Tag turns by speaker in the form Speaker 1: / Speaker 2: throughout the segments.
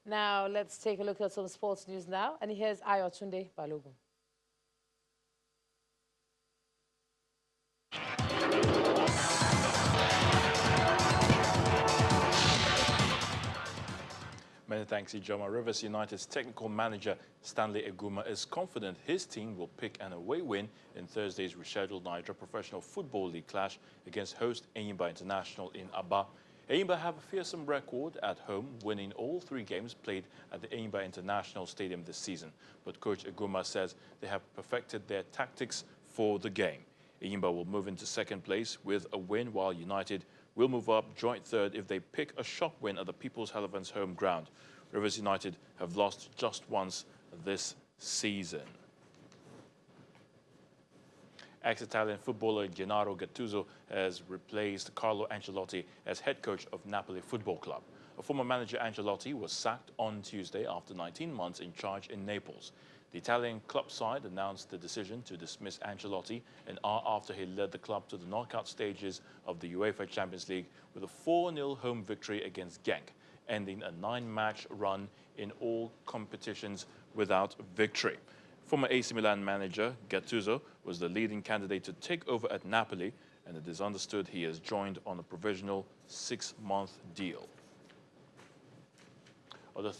Speaker 1: Now, let's take a look at some sports news now. And here's Ayotunde Balogun.
Speaker 2: Many thanks, Ijoma. Rivers United's technical manager, Stanley Eguma, is confident his team will pick an away win in Thursday's rescheduled Niger Professional Football League clash against host Eguma International in Aba. Eguma have a fearsome record at home, winning all 3 games played at the Eguma International Stadium this season. But Coach Eguma says they have perfected their tactics for the game. Eguma will move into second place with a win, while United will move up joint third if they pick a shock win at the People's Elephants home ground. Rivers United have lost just once this season. Ex-Italian footballer Gennaro Gattuso has replaced Carlo Ancelotti as head coach of Napoli Football Club. A former manager, Ancelotti, was sacked on Tuesday after 19 months in charge in Naples. The Italian club side announced the decision to dismiss Ancelotti an hour after he led the club to the knockout stages of the UEFA Champions League with a 4-0 home victory against Genk, ending a 9-match run in all competitions without victory. Former AC Milan manager Gattuso was the leading candidate to take over at Napoli, and it is understood he has joined on a provisional 6-month deal. The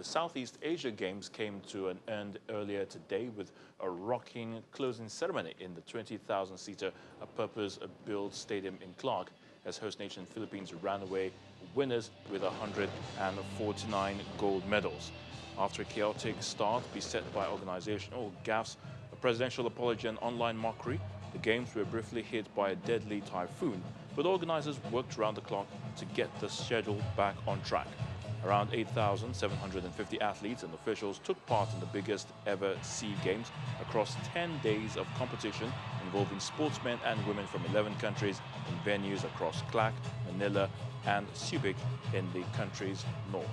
Speaker 2: Southeast Asia Games came to an end earlier today with a rocking closing ceremony in the 20,000-seater purpose-built stadium in Clark, as host nation Philippines ran away winners with 149 gold medals. After a chaotic start beset by organizational gaffes, a presidential apology and online mockery, the games were briefly hit by a deadly typhoon, but organizers worked around the clock to get the schedule back on track. Around 8,750 athletes and officials took part in the biggest ever SEA Games across 10 days of competition involving sportsmen and women from 11 countries in venues across Clark, Manila, and Subic in the country's north.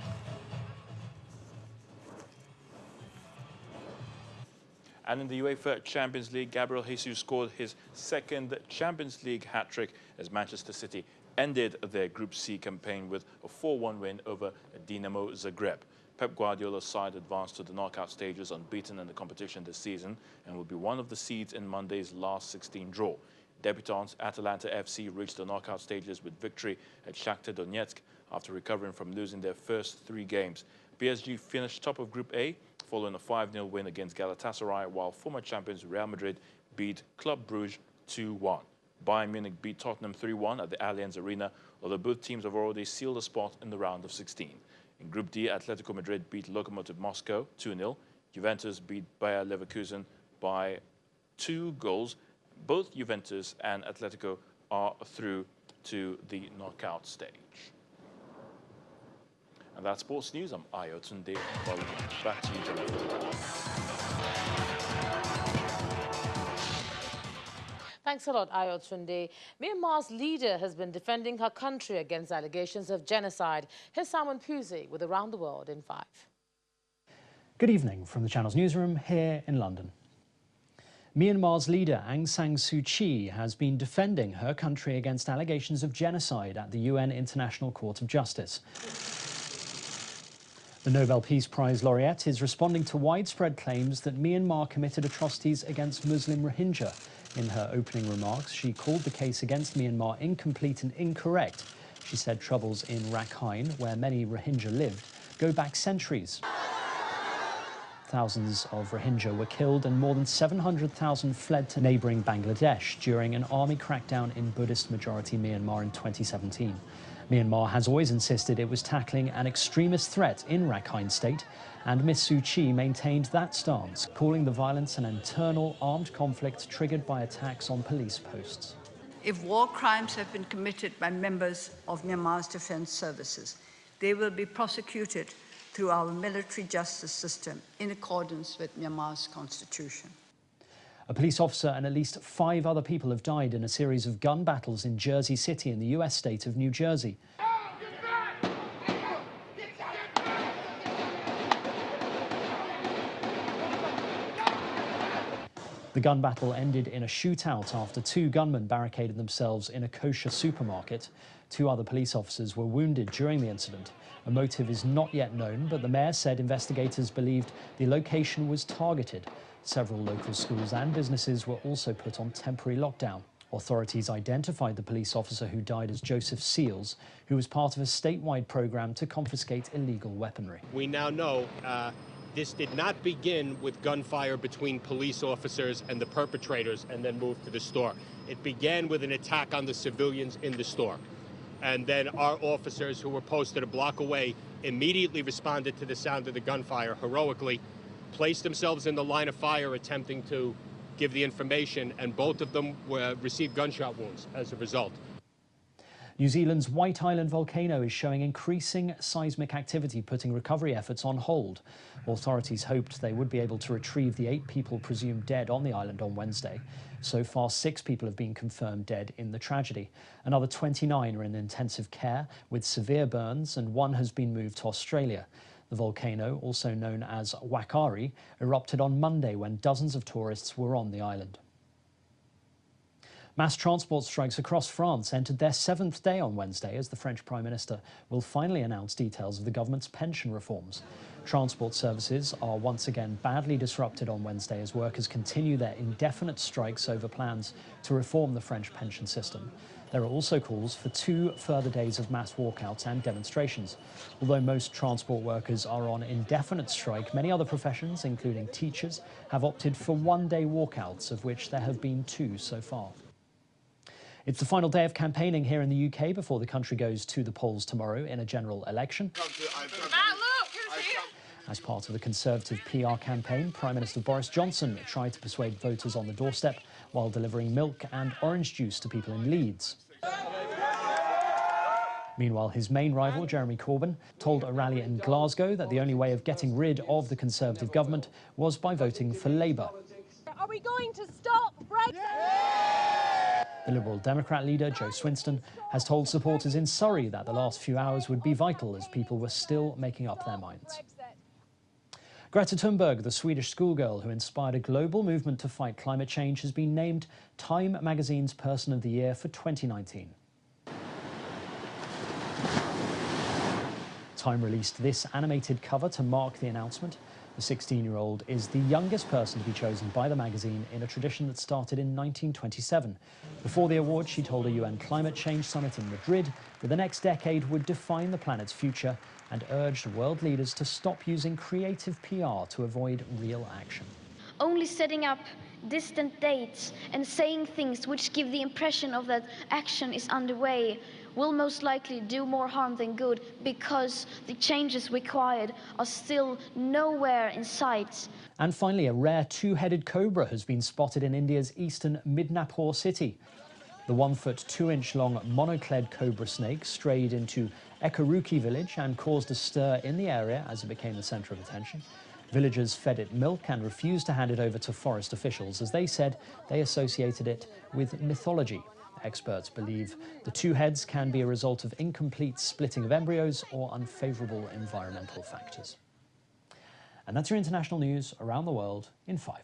Speaker 2: And in the UEFA Champions League, Gabriel Jesus scored his second Champions League hat-trick as Manchester City ended their Group C campaign with a 4-1 win over Dinamo Zagreb. Pep Guardiola's side advanced to the knockout stages unbeaten in the competition this season and will be one of the seeds in Monday's last 16 draw. Debutants Atalanta FC reached the knockout stages with victory at Shakhtar Donetsk after recovering from losing their first 3 games. PSG finished top of Group A following a 5-0 win against Galatasaray, while former champions Real Madrid beat Club Brugge 2-1. Bayern Munich beat Tottenham 3-1 at the Allianz Arena, although both teams have already sealed a spot in the round of 16. In Group D, Atletico Madrid beat Lokomotiv Moscow 2-0. Juventus beat Bayer Leverkusen by 2 goals. Both Juventus and Atletico are through to the knockout stage. And that's sports news. I'm Ayotunde Balogun. Back to you, Jennifer.
Speaker 1: Thanks a lot, Ayotunde. Myanmar's leader has been defending her country against allegations of genocide. Here's Simon Pusey with Around the World in 5.
Speaker 3: Good evening from the Channel's newsroom here in London. Myanmar's leader Aung San Suu Kyi has been defending her country against allegations of genocide at the UN International Court of Justice. The Nobel Peace Prize laureate is responding to widespread claims that Myanmar committed atrocities against Muslim Rohingya. In her opening remarks, she called the case against Myanmar incomplete and incorrect. She said troubles in Rakhine, where many Rohingya lived, go back centuries. Thousands of Rohingya were killed and more than 700,000 fled to neighbouring Bangladesh during an army crackdown in Buddhist-majority Myanmar in 2017. Myanmar has always insisted it was tackling an extremist threat in Rakhine State, and Ms Suu Kyi maintained that stance, calling the violence an internal armed conflict triggered by attacks on police posts.
Speaker 4: If war crimes have been committed by members of Myanmar's defense services, they will be prosecuted through our military justice system in accordance with Myanmar's constitution.
Speaker 3: A police officer and at least 5 other people have died in a series of gun battles in Jersey City in the US state of New Jersey. The The gun battle ended in a shootout after two gunmen barricaded themselves in a kosher supermarket. Two other police officers were wounded during the incident. A motive is not yet known, but the mayor said investigators believed the location was targeted. Several local schools and businesses were also put on temporary lockdown. Authorities identified the police officer who died as Joseph Seals, who was part of a statewide program to confiscate illegal weaponry.
Speaker 5: We now know this did not begin with gunfire between police officers and the perpetrators and then moved to the store. It began with an attack on the civilians in the store. And then our officers, who were posted a block away, immediately responded to the sound of the gunfire heroically, placed themselves in the line of fire attempting to give the information, and both of them received gunshot wounds as a result.
Speaker 3: New Zealand's White Island volcano is showing increasing seismic activity, putting recovery efforts on hold. Authorities hoped they would be able to retrieve the 8 people presumed dead on the island on Wednesday. So far, 6 people have been confirmed dead in the tragedy. Another 29 are in intensive care with severe burns, and 1 has been moved to Australia. The volcano, also known as Wakari, erupted on Monday when dozens of tourists were on the island. Mass transport strikes across France entered their 7th day on Wednesday as the French Prime Minister will finally announce details of the government's pension reforms. Transport services are once again badly disrupted on Wednesday as workers continue their indefinite strikes over plans to reform the French pension system. There are also calls for 2 further days of mass walkouts and demonstrations. Although most transport workers are on indefinite strike, many other professions, including teachers, have opted for one-day walkouts, of which there have been 2 so far. It's the final day of campaigning here in the UK before the country goes to the polls tomorrow in a general election. As part of the Conservative PR campaign, Prime Minister Boris Johnson tried to persuade voters on the doorstep while delivering milk and orange juice to people in Leeds. Meanwhile, his main rival, Jeremy Corbyn, told a rally in Glasgow that the only way of getting rid of the Conservative government was by voting for Labour.
Speaker 6: Are we going to stop Brexit?
Speaker 3: The Liberal Democrat leader, Jo Swinson, has told supporters in Surrey that the last few hours would be vital as people were still making up their minds. Greta Thunberg, the Swedish schoolgirl who inspired a global movement to fight climate change, has been named Time magazine's Person of the Year for 2019. Time released this animated cover to mark the announcement. The 16-year-old is the youngest person to be chosen by the magazine in a tradition that started in 1927. Before the award, she told a UN climate change summit in Madrid that the next decade would define the planet's future and urged world leaders to stop using creative PR to avoid real action.
Speaker 7: Only setting up distant dates and saying things which give the impression of that action is underway will most likely do more harm than good, because the changes required are still nowhere in sight.
Speaker 3: And finally, a rare 2-headed cobra has been spotted in India's eastern Midnapore city. The 1-foot 2-inch long monocled cobra snake strayed into Ekaruki village and caused a stir in the area as it became the centre of attention. Villagers fed it milk and refused to hand it over to forest officials, as they said they associated it with mythology. Experts believe the 2 heads can be a result of incomplete splitting of embryos or unfavourable environmental factors. And that's your international news around the world in 5.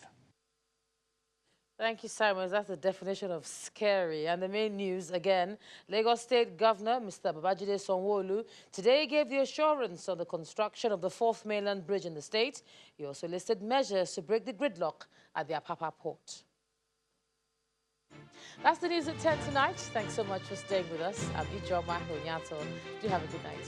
Speaker 1: Thank you, Simon. That's the definition of scary. And the main news, again, Lagos State Governor, Mr. Babajide Sanwo-Olu, today gave the assurance on the construction of the 4th mainland bridge in the state. He also listed measures to break the gridlock at the Apapa port. That's the news at 10 tonight. Thanks so much for staying with us. I'm Ijoma Honyato. Do have a good night.